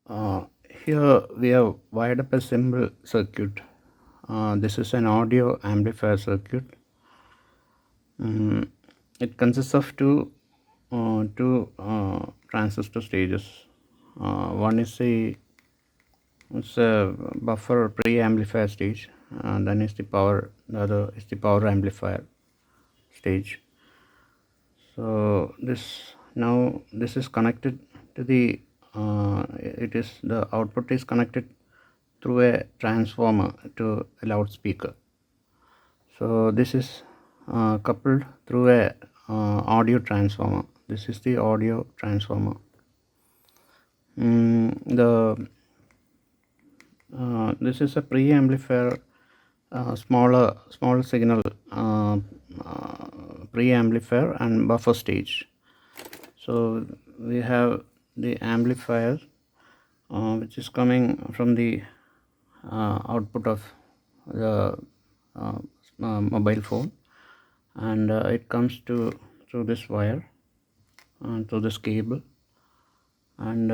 Uh, Here we have wired up a simple circuit. This is an audio amplifier circuit. It consists of two transistor stages. One is a buffer pre-amplifier stage, and then is the power. The other is the power amplifier stage. So this is connected to the the output is connected through a transformer to a loudspeaker. So this is coupled through a audio transformer. This is the audio transformer. The This is a pre-amplifier, small signal pre-amplifier and buffer stage. So we have the amplifier which is coming from the output of the mobile phone, and it comes through this wire, through this cable, and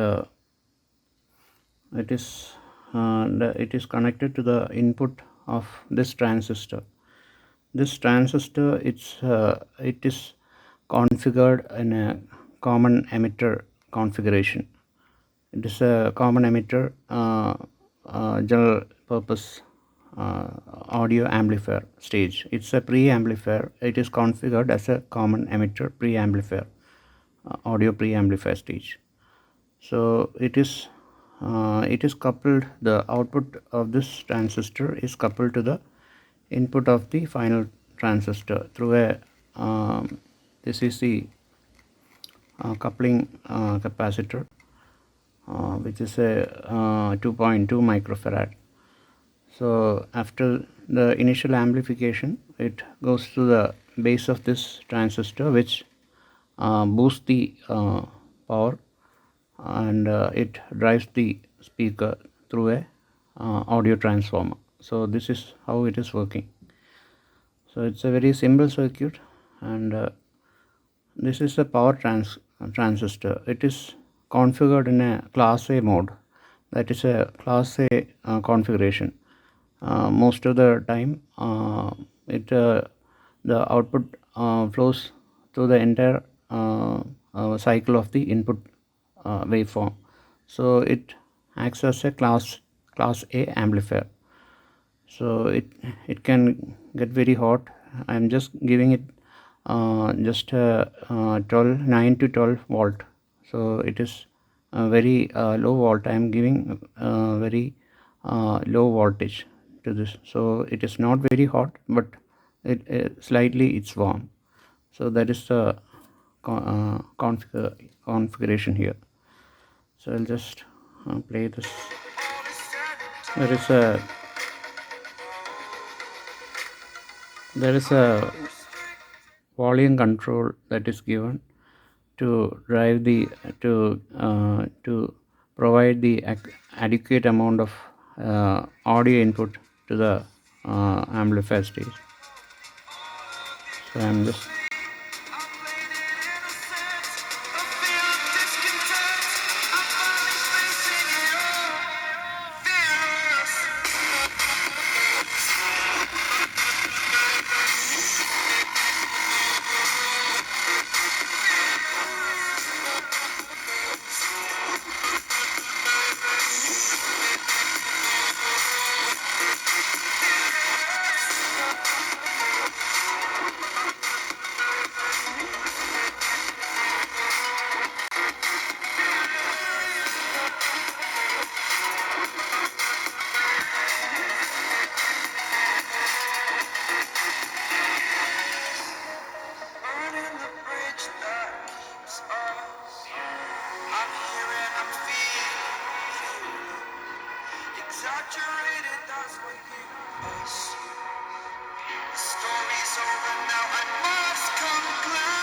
it is connected to the input of this transistor. This transistor it is configured in a common emitter configuration. It is a common emitter general purpose audio amplifier stage. It's a pre-amplifier. It is configured as a common emitter pre-amplifier audio pre-amplifier stage. So it is coupled. The output of this transistor is coupled to the input of the final transistor through a this is the coupling capacitor, which is a 2.2 microfarad. So after the initial amplification, it goes to the base of this transistor, which boosts the power, and it drives the speaker through a audio transformer. So this is how it is working. So it's a very simple circuit, and this is a power transistor. It is configured in a class A mode. That is a class A configuration. Most of the time the output flows through the entire cycle of the input waveform. So it acts as a class A amplifier. So it can get very hot. I'm just giving it just 9 to 12 volt. So it is very low volt. I'm giving very low voltage to this. So it is not very hot, but slightly it's warm. So that is the configuration here. So I'll just play this. There is a volume control that is given to drive to provide the adequate amount of audio input to the amplifier stage. So I'm just exaggerated, that's what you must. The story's over now, I must conclude.